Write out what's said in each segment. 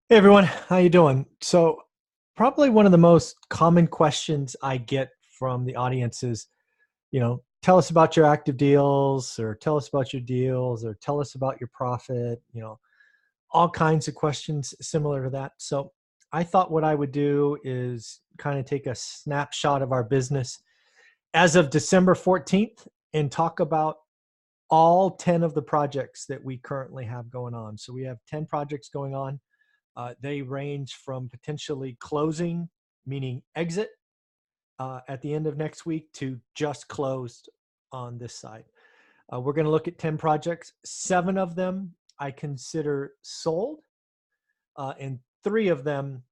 Hey everyone, how you doing? So probably one of the most common questions I get from the audience is, tell us about your active deals or tell us about your deals or tell us about your profit, all kinds of questions similar to that. So I thought what I would do is kind of take a snapshot of our business as of December 14th and talk about all 10 of the projects that we currently have going on. So we have 10 projects going on. They range from potentially closing, meaning exit, at the end of next week to just closed on this side. We're going to look at 10 projects. 7 of them I consider sold, and 3 of them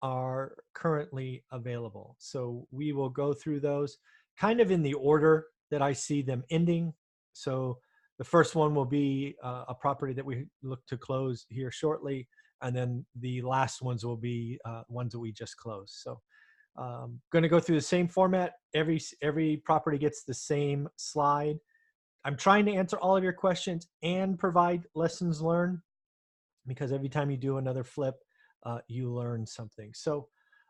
are currently available. So we will go through those kind of in the order that I see them ending. So the first one will be a property that we look to close here shortly, and then the last ones will be ones that we just closed. So going to go through the same format. Every property gets the same slide. I'm trying to answer all of your questions and provide lessons learned, because every time you do another flip, you learn something. So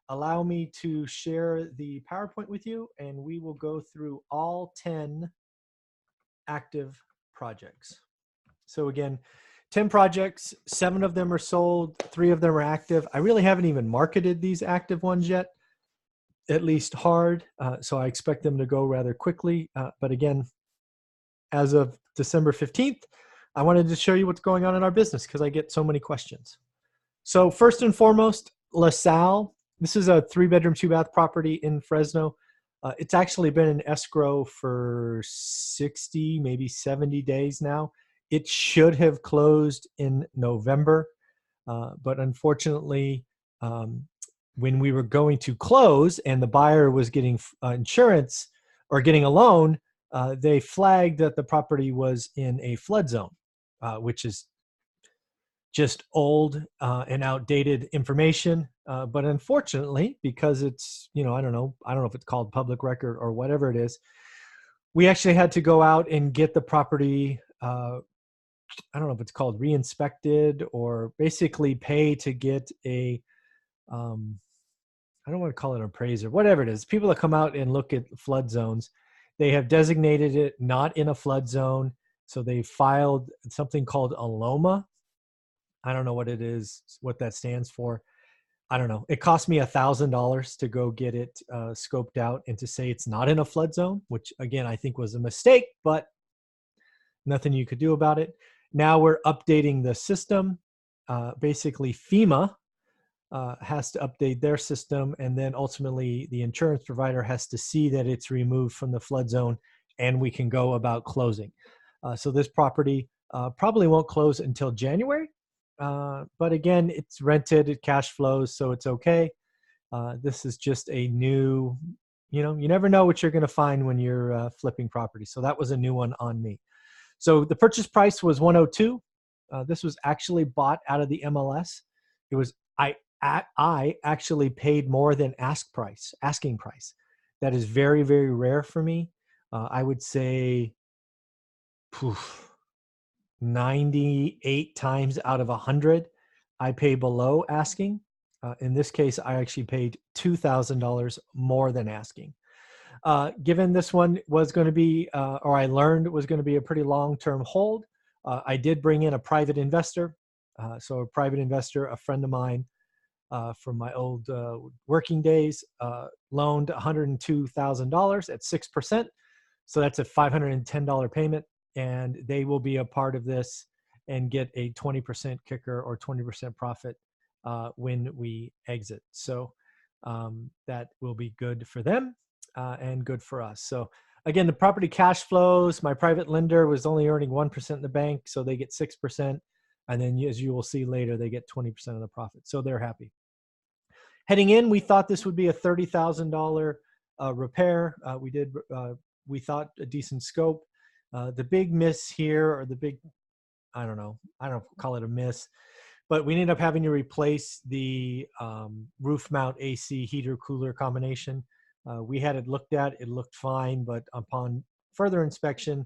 allow me to share the PowerPoint with you, and we will go through all 10 active projects. So again, 10 projects, 7 of them are sold, 3 of them are active. I really haven't even marketed these active ones yet, at least hard. So I expect them to go rather quickly. But again, as of December 15th, I wanted to show you what's going on in our business because I get so many questions. So first and foremost, Salle. This is a 3-bedroom, 2-bath property in Fresno. It's actually been in escrow for 60, maybe 70 days now. It should have closed in November, but unfortunately, when we were going to close and the buyer was getting insurance or getting a loan, they flagged that the property was in a flood zone, which is just old and outdated information. But unfortunately, because it's, I don't know if it's called public record or whatever it is, we actually had to go out and get the property. I don't know if it's called re-inspected or basically pay to get a, I don't want to call it an appraiser, whatever it is. People that come out and look at flood zones, they have designated it not in a flood zone. So they filed something called a LOMA. I don't know what it is, what that stands for. I don't know. It cost me $1,000 to go get it scoped out and to say it's not in a flood zone, which again, I think was a mistake, but nothing you could do about it. Now we're updating the system. Basically, FEMA has to update their system, and then ultimately the insurance provider has to see that it's removed from the flood zone, and we can go about closing. So this property probably won't close until January. But again, it's rented, it cash flows, so it's okay. This is just a new, you never know what you're going to find when you're flipping property. So that was a new one on me. So the purchase price was 102. This was actually bought out of the MLS. It was I actually paid more than asking price. That is very, very rare for me. I would say, 98 times out of 100, I pay below asking. In this case, I actually paid $2,000 more than asking. Given this one was going to be, or I learned it was going to be a pretty long-term hold, I did bring in a private investor. So a private investor, a friend of mine from my old working days, loaned $102,000 at 6%. So that's a $510 payment, and they will be a part of this and get a 20% kicker or 20% profit when we exit. So that will be good for them and good for us. So again, the property cash flows, my private lender was only earning 1% in the bank, so they get 6%. And then as you will see later, they get 20% of the profit. So they're happy. Heading in, we thought this would be a $30,000 repair. We thought a decent scope. The big miss here, or the big, I don't call it a miss, but we ended up having to replace the roof mount AC heater cooler combination. We had it looked at, it looked fine, but upon further inspection,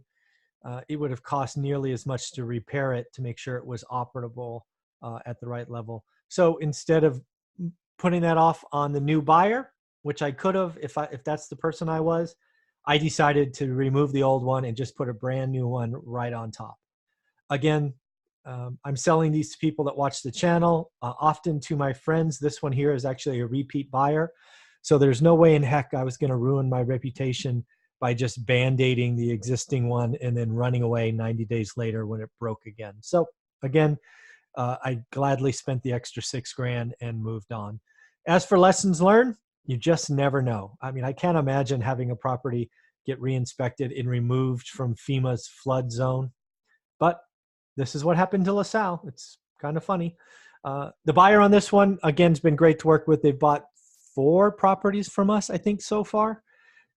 it would have cost nearly as much to repair it to make sure it was operable at the right level. So instead of putting that off on the new buyer, which I could have if that's the person I was, I decided to remove the old one and just put a brand new one right on top. Again, I'm selling these to people that watch the channel, often to my friends. This one here is actually a repeat buyer. So there's no way in heck I was going to ruin my reputation by just band-aiding the existing one and then running away 90 days later when it broke again. So again, I gladly spent the extra $6,000 and moved on. As for lessons learned, you just never know. I mean, I can't imagine having a property get re-inspected and removed from FEMA's flood zone, but this is what happened to LaSalle. It's kind of funny. The buyer on this one, again, has been great to work with. They've bought 4 properties from us, I think, so far.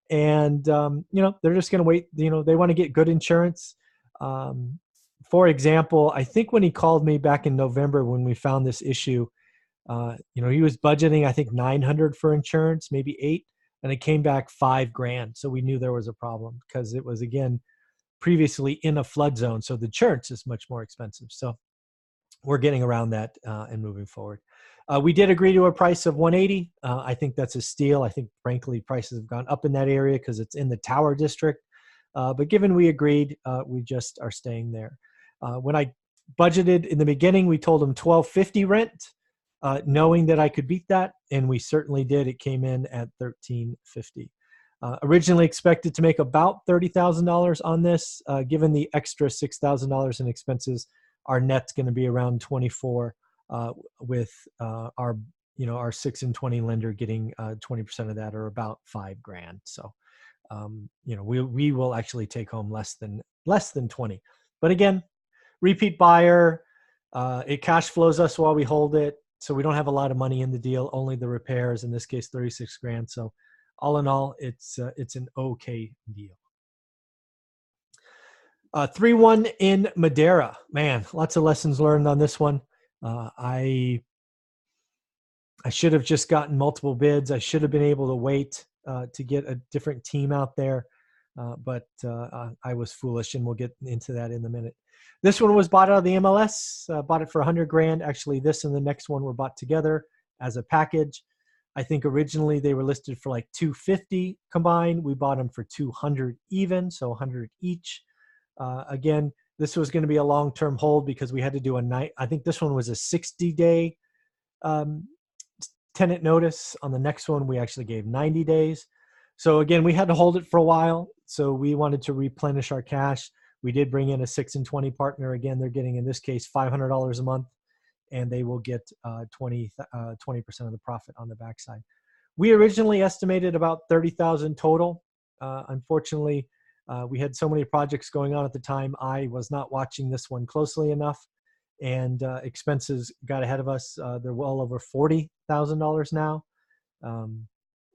And, they're just going to wait. They want to get good insurance. For example, I think when he called me back in November when we found this issue, he was budgeting, I think, $900 for insurance, maybe $8, and it came back $5,000. So we knew there was a problem because it was, again, previously in a flood zone. So the insurance is much more expensive. So we're getting around that and moving forward. We did agree to a price of $180. I think that's a steal. I think, frankly, prices have gone up in that area because it's in the Tower District. But given we agreed, we just are staying there. When I budgeted in the beginning, we told them $1,250 rent, knowing that I could beat that, and we certainly did. It came in at $1,350. Originally expected to make about $30,000 on this. Given the extra $6,000 in expenses, our net's going to be around 24, with our 6 and 20 lender getting 20% of that, or about $5,000. So we will actually take home less than 20. But again, repeat buyer, it cash flows us while we hold it, so we don't have a lot of money in the deal, only the repairs, in this case $36,000. So all in all, it's an okay deal. 3-1 in Madera. Man, lots of lessons learned on this one. I should have just gotten multiple bids. I should have been able to wait to get a different team out there, but I was foolish, and we'll get into that in a minute. This one was bought out of the MLS. Bought it for $100,000. Actually, this and the next one were bought together as a package. I think originally they were listed for like $250 combined. We bought them for $200 even, so $100 each. Again, this was going to be a long-term hold because we had to do I think this one was a 60-day tenant notice. On the next one, we actually gave 90 days. So again, we had to hold it for a while. So we wanted to replenish our cash. We did bring in a 6 and 20 partner. Again, they're getting, in this case, $500 a month, and they will get 20% of the profit on the backside. We originally estimated about $30,000 total. Unfortunately, we had so many projects going on at the time. I was not watching this one closely enough, and expenses got ahead of us. They're well over $40,000 now.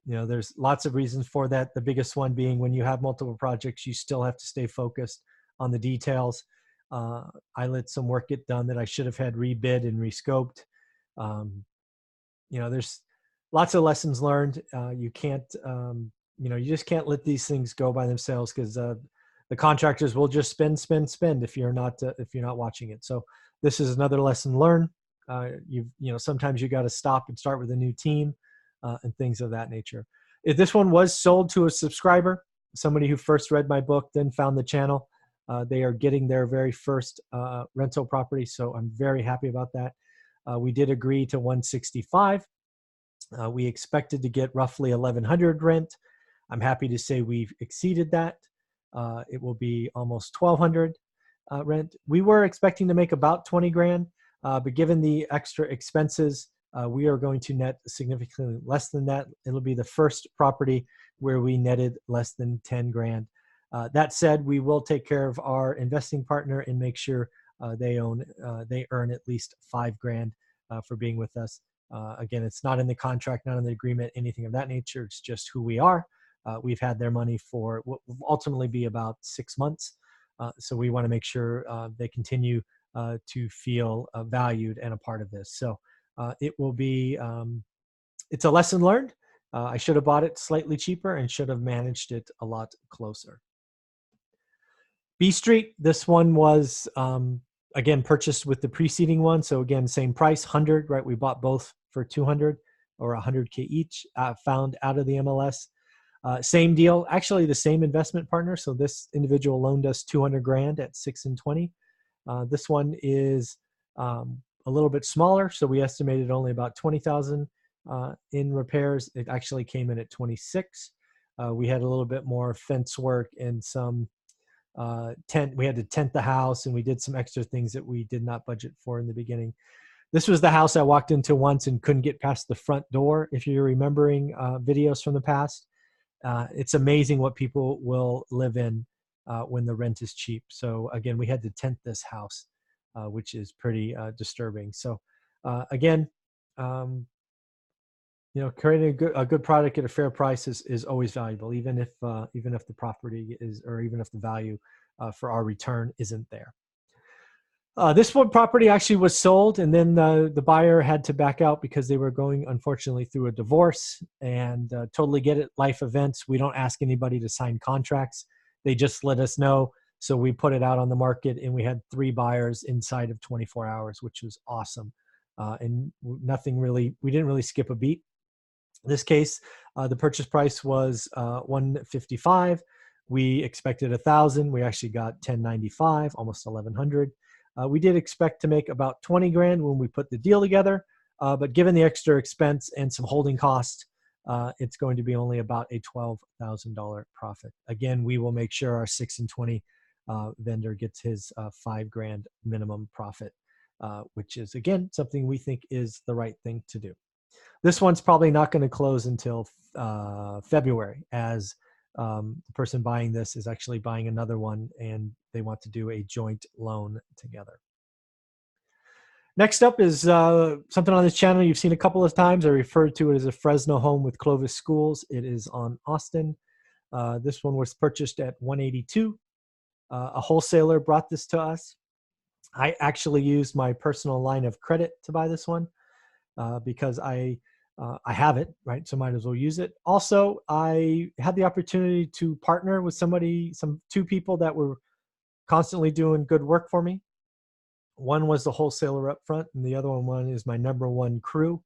There's lots of reasons for that. The biggest one being, when you have multiple projects, you still have to stay focused on the details. I let some work get done that I should have had rebid and rescoped. There's lots of lessons learned. You can't, you just can't let these things go by themselves, because the contractors will just spend if you're not watching it. So this is another lesson learned. Sometimes you got to stop and start with a new team and things of that nature. If this one was sold to a subscriber, somebody who first read my book, then found the channel, they are getting their very first rental property. So I'm very happy about that. We did agree to $165. We expected to get roughly $1,100 rent. I'm happy to say we've exceeded that. It will be almost $1,200 rent. We were expecting to make about $20,000, but given the extra expenses, we are going to net significantly less than that. It'll be the first property where we netted less than $10,000. That said, we will take care of our investing partner and make sure they earn at least $5,000 for being with us. Again, it's not in the contract, not in the agreement, anything of that nature. It's just who we are. We've had their money for what will ultimately be about 6 months. So we want to make sure they continue to feel valued and a part of this. So it will be, it's a lesson learned. I should have bought it slightly cheaper and should have managed it a lot closer. B Street, this one was again, purchased with the preceding one. So again, same price, 100, right? We bought both for 200 or 100K each, found out of the MLS. Same deal, actually the same investment partner. So this individual loaned us 200 grand at 6 and 20. This one is a little bit smaller. So we estimated only about 20,000 in repairs. It actually came in at 26. We had a little bit more fence work and some tent. We had to tent the house, and we did some extra things that we did not budget for in the beginning. This was the house I walked into once and couldn't get past the front door. If you're remembering videos from the past, it's amazing what people will live in when the rent is cheap. So again, we had to tent this house, which is pretty disturbing. So again, creating a good product at a fair price is always valuable, even if the property is, or even if the value for our return isn't there. This one property actually was sold, and then the buyer had to back out because they were going, unfortunately, through a divorce. And totally get it, life events. We don't ask anybody to sign contracts. They just let us know. So we put it out on the market, and we had 3 buyers inside of 24 hours, which was awesome. And we didn't really skip a beat. In this case, the purchase price was $155. We expected $1,000. We actually got $1,095, almost $1,100. We did expect to make about 20 grand when we put the deal together, but given the extra expense and some holding costs, it's going to be only about a $12,000 profit. Again, we will make sure our 6 and 20 vendor gets his 5 grand minimum profit, which is, again, something we think is the right thing to do. This one's probably not going to close until February, as the person buying this is actually buying another one, and they want to do a joint loan together. Next up is something on this channel you've seen a couple of times. I referred to it as a Fresno home with Clovis schools. It is on Austin. This one was purchased at $182. A wholesaler brought this to us. I actually used my personal line of credit to buy this one because I have it, right? So might as well use it. Also, I had the opportunity to partner with two people that were constantly doing good work for me. One was the wholesaler up front, and the other one is my number one crew.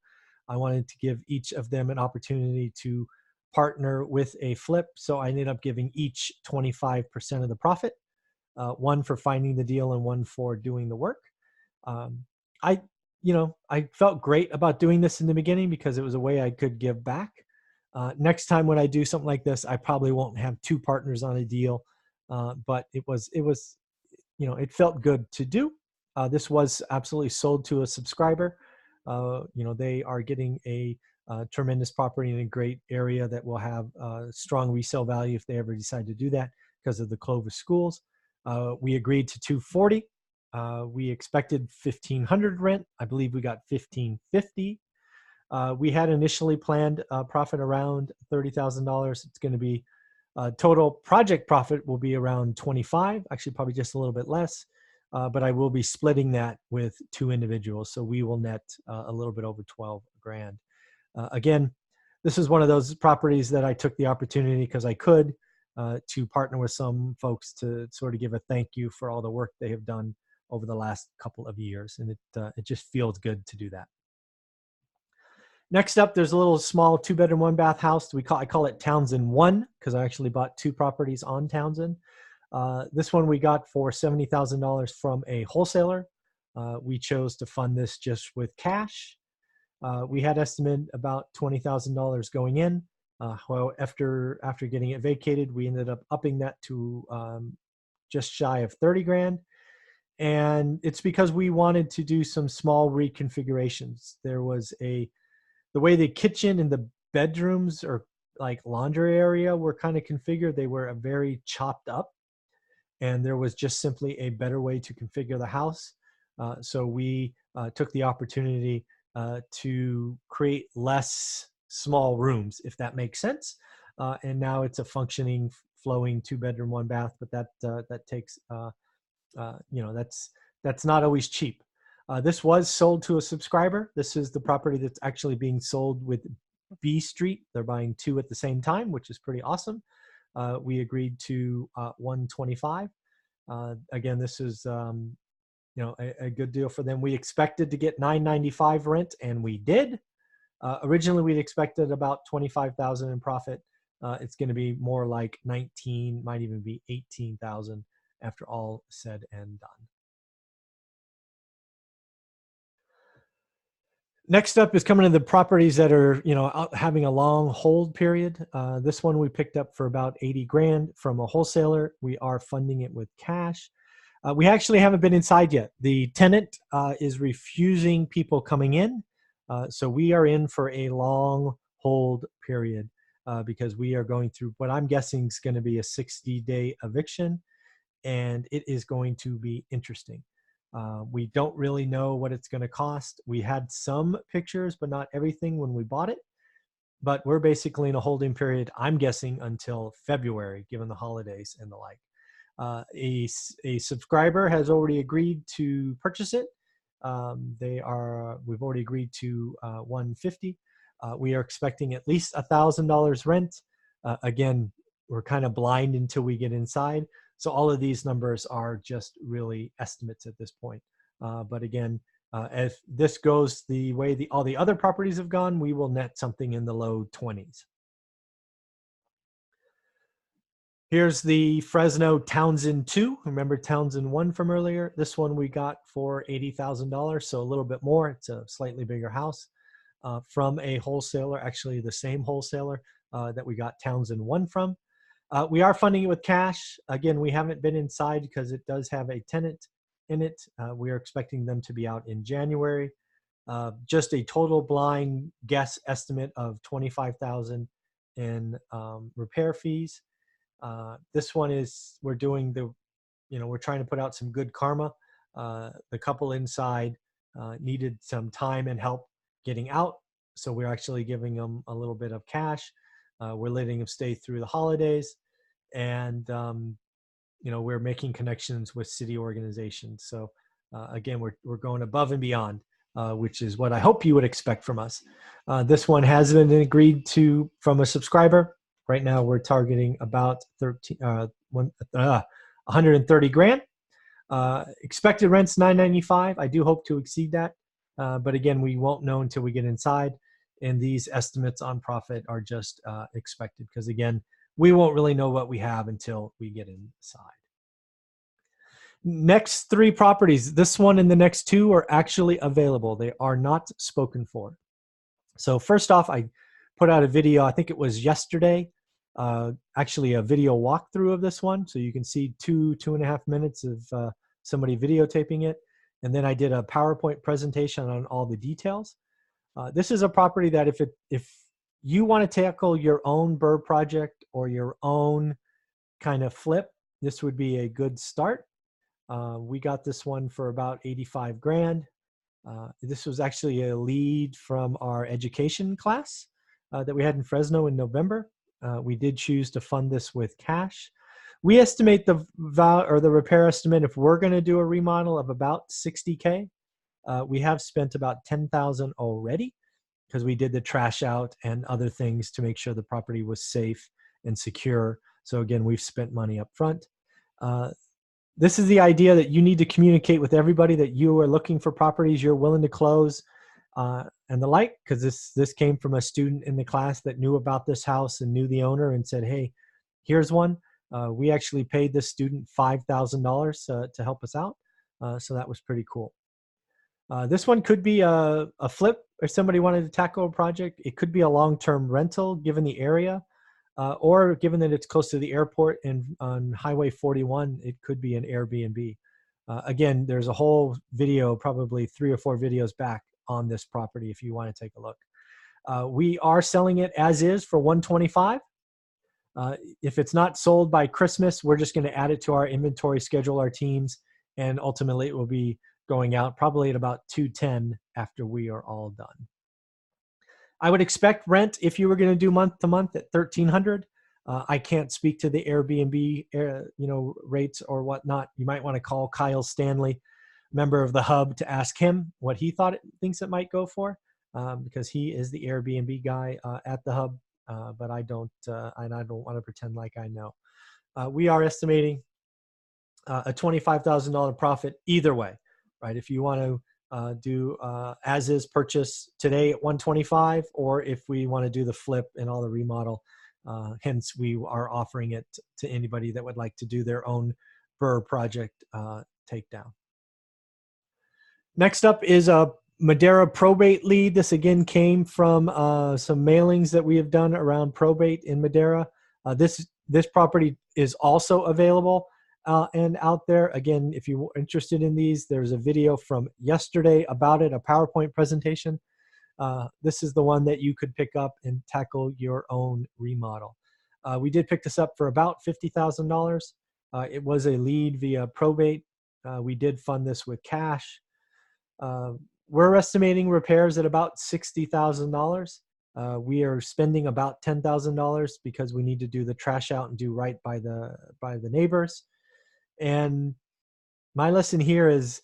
I wanted to give each of them an opportunity to partner with a flip. So I ended up giving each 25% of the profit, one for finding the deal and one for doing the work. I felt great about doing this in the beginning because it was a way I could give back. Next time when I do something like this, I probably won't have 2 partners on a deal, but it felt good to do. This was absolutely sold to a subscriber. They are getting a tremendous property in a great area that will have strong resale value if they ever decide to do that because of the Clovis schools. We agreed to $240. We expected $1,500 rent. I believe we got $1,550. We had initially planned a profit around $30,000. It's going to be total project profit will be around 25, actually probably just a little bit less. But I will be splitting that with 2 individuals. So we will net a little bit over 12 grand. Again, this is one of those properties that I took the opportunity because I could to partner with some folks to sort of give a thank you for all the work they have done over the last couple of years. And it just feels good to do that. Next up, there's a little small 2-bedroom, 1-bath house. I call it Townsend 1 because I actually bought 2 properties on Townsend. This one we got for $70,000 from a wholesaler. We chose to fund this just with cash. We had estimated about $20,000 going in. Well, after getting it vacated, we ended up upping that to just shy of 30 grand. And it's because we wanted to do some small reconfigurations. There was the way the kitchen and the bedrooms or like laundry area were kind of configured, they were very chopped up. And there was just simply a better way to configure the house. So we took the opportunity to create less small rooms, if that makes sense. And now it's a functioning, flowing 2-bedroom, 1-bath, but that takes, that's not always cheap. This was sold to a subscriber. This is the property that's actually being sold with B Street. They're buying 2 at the same time, which is pretty awesome. We agreed to $125. Again, this is a good deal for them. We expected to get $995 rent, and we did. Originally, we'd expected about $25,000 in profit. It's going to be more like 19, might even be 18,000 after all said and done. Next up is coming to the properties that are, having a long hold period. This one we picked up for about 80 grand from a wholesaler. We are funding it with cash. We actually haven't been inside yet. The tenant is refusing people coming in. So we are in for a long hold period because we are going through what I'm guessing is going to be a 60-day eviction, and it is going to be interesting. We don't really know what it's going to cost. We had some pictures, but not everything when we bought it. But we're basically in a holding period, I'm guessing, until February, given the holidays and the like. A subscriber has already agreed to purchase it. We've already agreed to $150. We are expecting at least $1,000 rent. Again, we're kind of blind until we get inside. So all of these numbers are just really estimates at this point. But again, if this goes the way all the other properties have gone, we will net something in the low 20s. Here's the Fresno Townsend 2. Remember Townsend 1 from earlier? This one we got for $80,000, so a little bit more. It's a slightly bigger house from a wholesaler, actually the same wholesaler that we got Townsend 1 from. We are funding it with cash. Again, we haven't been inside because it does have a tenant in it. We are expecting them to be out in January. Just a total blind guess estimate of $25,000 in repair fees. This one is, we're doing we're trying to put out some good karma. The couple inside needed some time and help getting out. So we're actually giving them a little bit of cash. We're letting them stay through the holidays. And, we're making connections with city organizations. So again, we're going above and beyond, which is what I hope you would expect from us. This one has been agreed to from a subscriber. Right now, we're targeting about 130 grand. Expected rent's $995. I do hope to exceed that. But again, we won't know until we get inside. And these estimates on profit are just expected because, again, we won't really know what we have until we get inside. Next 3 properties, this one and the next 2 are actually available. They are not spoken for. So first off, I put out a video, I think it was yesterday, actually a video walkthrough of this one. So you can see 2.5 minutes of somebody videotaping it. And then I did a PowerPoint presentation on all the details. This is a property that if you want to tackle your own burr project or your own kind of flip, this would be a good start. We got this one for about 85 grand. This was actually a lead from our education class that we had in Fresno in November. We did choose to fund this with cash. We estimate the repair estimate, if we're going to do a remodel, of about $60K. We have spent about $10,000 already because we did the trash out and other things to make sure the property was safe and secure. So again, we've spent money up front. This is the idea that you need to communicate with everybody that you are looking for properties you're willing to close and the like, because this came from a student in the class that knew about this house and knew the owner and said, hey, here's one. We actually paid this student $5,000 to help us out. So that was pretty cool. This one could be a flip if somebody wanted to tackle a project. It could be a long-term rental given the area, or given that it's close to the airport and on Highway 41, it could be an Airbnb. Again, there's a whole video, probably 3 or 4 videos back on this property if you want to take a look. We are selling it as is for $125. If it's not sold by Christmas, we're just going to add it to our inventory, schedule our teams, and ultimately it will be going out probably at about $210 after we are all done. I would expect rent, if you were going to do month to month, at $1,300. I can't speak to the Airbnb rates or whatnot. You might want to call Kyle Stanley, member of the Hub, to ask him what he thinks it might go for, because he is the Airbnb guy at the Hub. But I don't want to pretend like I know. We are estimating a $25,000 profit either way. right? If you want to do as is purchase today at 125, or if we want to do the flip and all the remodel, hence we are offering it to anybody that would like to do their own BRRRR project takedown. Next up is a Madera probate lead. This again came from some mailings that we have done around probate in Madera. This property is also available and out there. Again, if you're interested in these, there's a video from yesterday about it, a PowerPoint presentation. This is the one that you could pick up and tackle your own remodel. We did pick this up for about $50,000. It was a lead via probate. We did fund this with cash. We're estimating repairs at about $60,000. We are spending about $10,000 because we need to do the trash out and do right by the neighbors. And my lesson here is,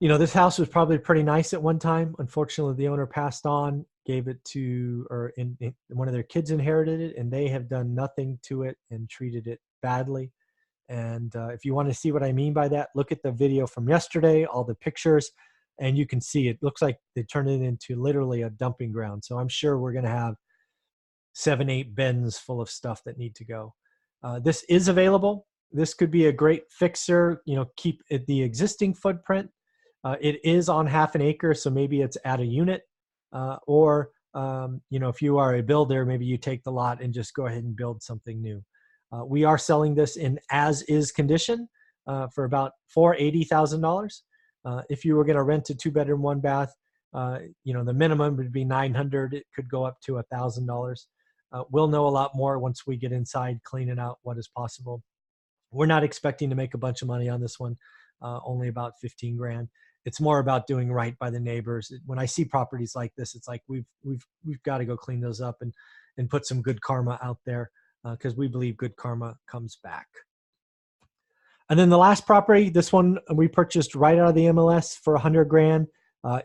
you know, this house was probably pretty nice at one time. Unfortunately, the owner passed on, gave it to, or one of their kids inherited it, and they have done nothing to it and treated it badly. And if you want to see what I mean by that, look at the video from yesterday, all the pictures, and you can see it looks like they turned it into literally a dumping ground. So I'm sure we're going to have 7, 8 bins full of stuff that need to go. This is available. This could be a great fixer, you know, keep it the existing footprint. It is on half an acre, so maybe it's at a unit, or you know, if you are a builder, maybe you take the lot and just go ahead and build something new. We are selling this in as-is condition for about $480,000. If you were going to rent a 2-bedroom, 1-bath, you know, the minimum would be $900. It could go up to $1,000. We'll know a lot more once we get inside, cleaning out what is possible. We're not expecting to make a bunch of money on this one, only about 15 grand. It's more about doing right by the neighbors. When I see properties like this, it's like we've got to go clean those up and put some good karma out there, because we believe good karma comes back. And then the last property, this one we purchased right out of the MLS for 100 grand.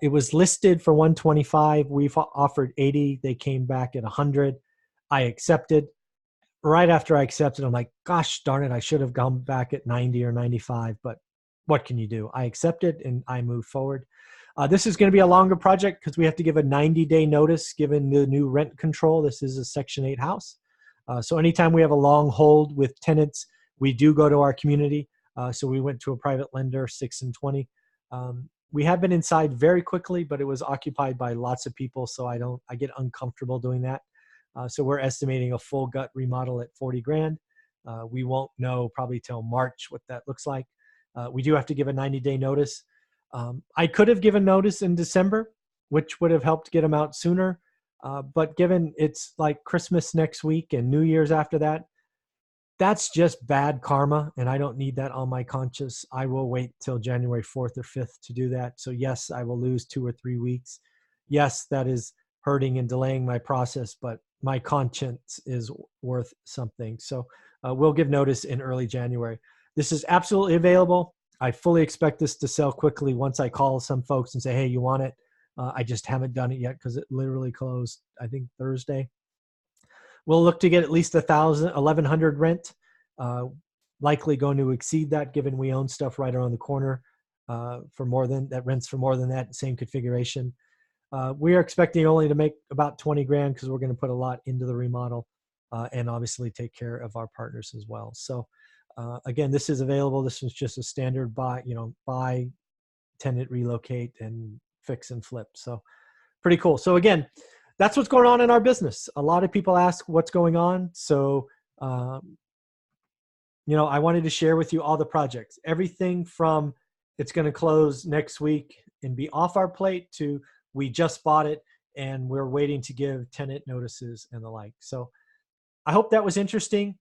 It was listed for 125. We've offered 80. They came back at 100. I accepted. Right after I accepted, I'm like, gosh darn it, I should have gone back at 90 or 95, but what can you do? I accepted and I moved forward. This is going to be a longer project because we have to give a 90-day notice given the new rent control. This is a Section 8 house. So anytime we have a long hold with tenants, we do go to our community. So we went to a private lender, 6 and 20. We have been inside very quickly, but it was occupied by lots of people, so I get uncomfortable doing that. So we're estimating a full gut remodel at 40 grand. We won't know probably till March what that looks like. We do have to give a 90-day notice. I could have given notice in December, which would have helped get them out sooner. But given it's like Christmas next week and New Year's after that, that's just bad karma, and I don't need that on my conscience. I will wait till January 4th or 5th to do that. So yes, I will lose 2 or 3 weeks. Yes, that is hurting and delaying my process, but my conscience is worth something. So we'll give notice in early January. This is absolutely available. I fully expect this to sell quickly once I call some folks and say, hey, you want it? I just haven't done it yet because it literally closed, I think, Thursday. We'll look to get at least 1,100 rent. Likely going to exceed that given we own stuff right around the corner for more than that, rents for more than that, same configuration. We are expecting only to make about 20 grand because we're going to put a lot into the remodel and obviously take care of our partners as well. So again, this is available. This is just a standard buy, buy, tenant, relocate, and fix and flip. So pretty cool. So again, that's what's going on in our business. A lot of people ask what's going on. So, I wanted to share with you all the projects, everything from it's going to close next week and be off our plate to we just bought it and we're waiting to give tenant notices and the like. So I hope that was interesting.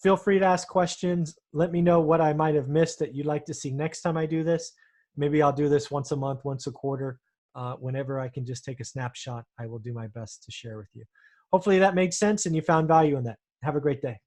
Feel free to ask questions. Let me know what I might have missed that you'd like to see next time I do this. Maybe I'll do this once a month, once a quarter. Whenever I can just take a snapshot, I will do my best to share with you. Hopefully that made sense and you found value in that. Have a great day.